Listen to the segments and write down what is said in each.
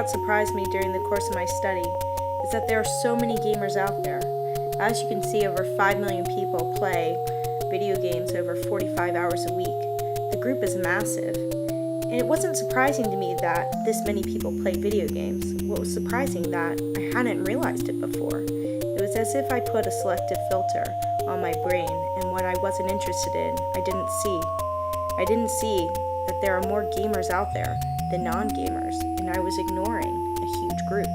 that surprised me during the course of my study is that there are so many gamers out there. As you can see, over 5 million people play video games over 45 hours a week. The group is massive. And it wasn't surprising to me that this many people play video games. What was surprising that I hadn't realized it before. It was as if I put a selective filter on my brain, and what I wasn't interested in, I didn't see. I didn't see that there are more gamers out there than non-gamers, and I was ignoring a huge group.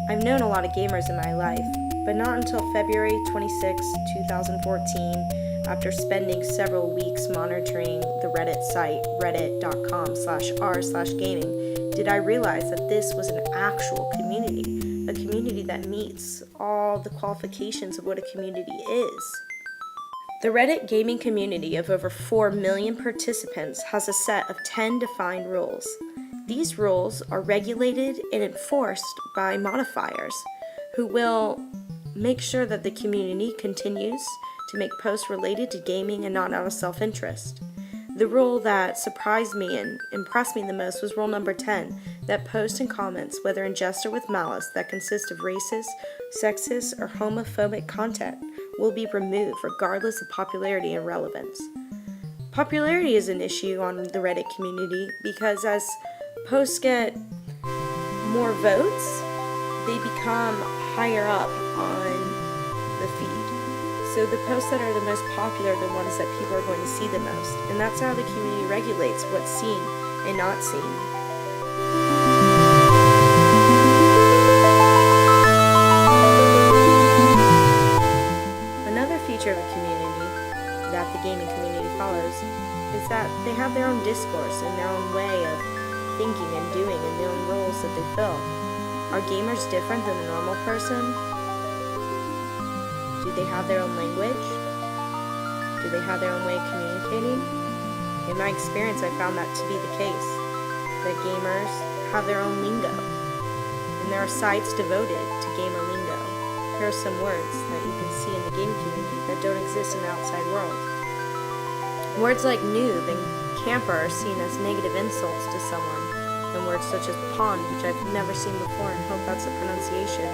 I've known a lot of gamers in my life, but not until February 26, 2014, after spending several weeks monitoring the Reddit site, reddit.com/r/gaming, did I realize that this was an actual community, a community that meets all the qualifications of what a community is. The Reddit gaming community of over 4 million participants has a set of 10 defined rules. These rules are regulated and enforced by modifiers who will make sure that the community continues to make posts related to gaming and not out of self-interest. The rule that surprised me and impressed me the most was rule number 10, that posts and comments, whether in jest or with malice, that consist of racist, sexist, or homophobic content will be removed regardless of popularity and relevance. Popularity is an issue on the Reddit community because as posts get more votes, they become higher up on the feed. So the posts that are the most popular are the ones that people are going to see the most. And that's how the community regulates what's seen and not seen. Another feature of a community that the gaming community follows is that they have their own discourse and their own way of thinking and doing and their own roles that they fill. Are gamers different than the normal person? Do they have their own language? Do they have their own way of communicating? In my experience, I found that to be the case, that gamers have their own lingo, and there are sites devoted to gamer lingo. Here are some words that you can see in the gaming community that don't exist in the outside world. Words like noob and camper are seen as negative insults to someone, and words such as pawn, which I've never seen before and hope that's the pronunciation,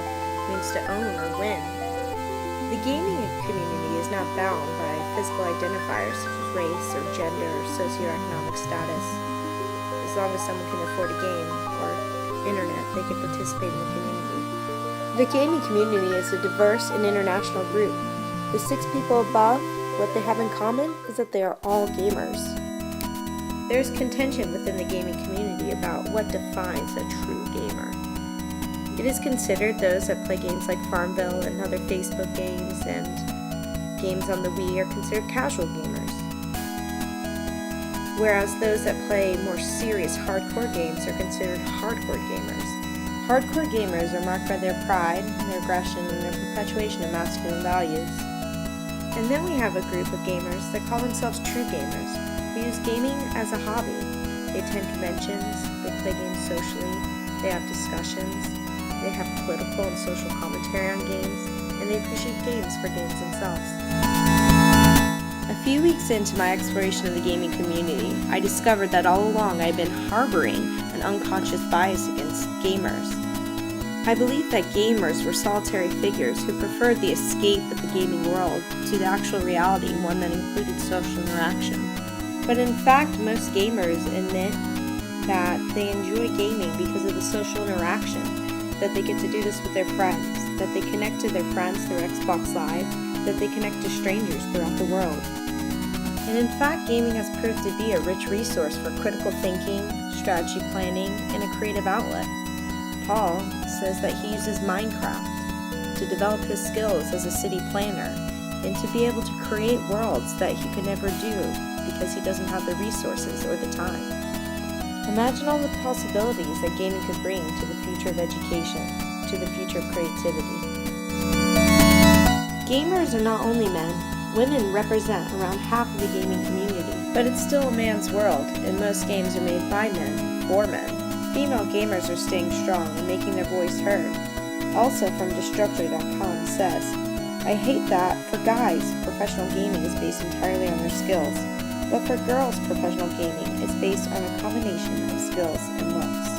means to own or win. The gaming community is not bound by physical identifiers such as race or gender or socioeconomic status. As long as someone can afford a game or internet, they can participate in the community. The gaming community is a diverse and international group. The 6 people above, what they have in common is that they are all gamers. There's contention within the gaming community about what defines a true gamer. It is considered those that play games like Farmville and other Facebook games and games on the Wii are considered casual gamers, whereas those that play more serious hardcore games are considered hardcore gamers. Hardcore gamers are marked by their pride, their aggression, and their perpetuation of masculine values. And then we have a group of gamers that call themselves true gamers, who use gaming as a hobby. They attend conventions, they play games socially, they have discussions, they have political and social commentary on games, and they appreciate games for games themselves. A few weeks into my exploration of the gaming community, I discovered that all along I had been harboring an unconscious bias against gamers. I believed that gamers were solitary figures who preferred the escape of the gaming world to the actual reality, one that included social interaction. But in fact, most gamers admit that they enjoy gaming because of the social interaction, that they get to do this with their friends, that they connect to their friends through Xbox Live, that they connect to strangers throughout the world. And in fact, gaming has proved to be a rich resource for critical thinking, strategy planning, and a creative outlet. Paul says that he uses Minecraft to develop his skills as a city planner and to be able to create worlds that he could never do because he doesn't have the resources or the time. Imagine all the possibilities that gaming could bring to the future of education, to the future of creativity. Gamers are not only men. Women represent around half of the gaming community, but it's still a man's world, and most games are made by men, for men. Female gamers are staying strong and making their voice heard. Also from Destructor.com says, I hate that, for guys, professional gaming is based entirely on their skills, but for girls, professional gaming is based on a combination of skills and looks.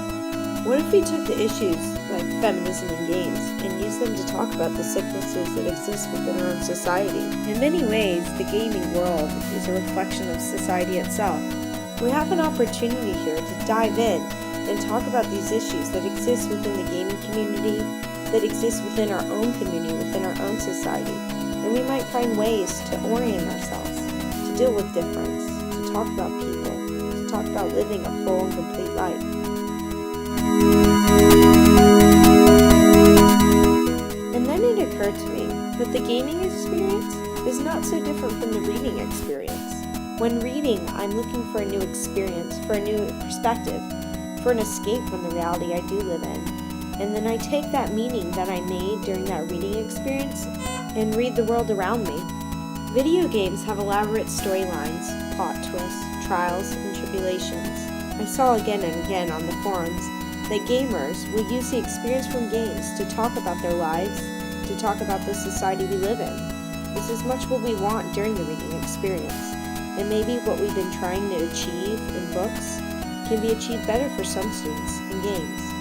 What if we took the issues like feminism in games and used them to talk about the sicknesses that exist within our own society? In many ways, the gaming world is a reflection of society itself. We have an opportunity here to dive in and talk about these issues that exist within the gaming community, that exist within our own community, within our own society. And we might find ways to orient ourselves, to deal with difference, to talk about people, to talk about living a full and complete life. And then it occurred to me that the gaming experience is not so different from the reading experience. When reading, I'm looking for a new experience, for a new perspective, for an escape from the reality I do live in. And then I take that meaning that I made during that reading experience and read the world around me. Video games have elaborate storylines, plot twists, trials, and tribulations. I saw again and again on the forums that gamers will use the experience from games to talk about their lives, to talk about the society we live in. This is much what we want during the reading experience, and maybe what we've been trying to achieve in books can be achieved better for some students in games.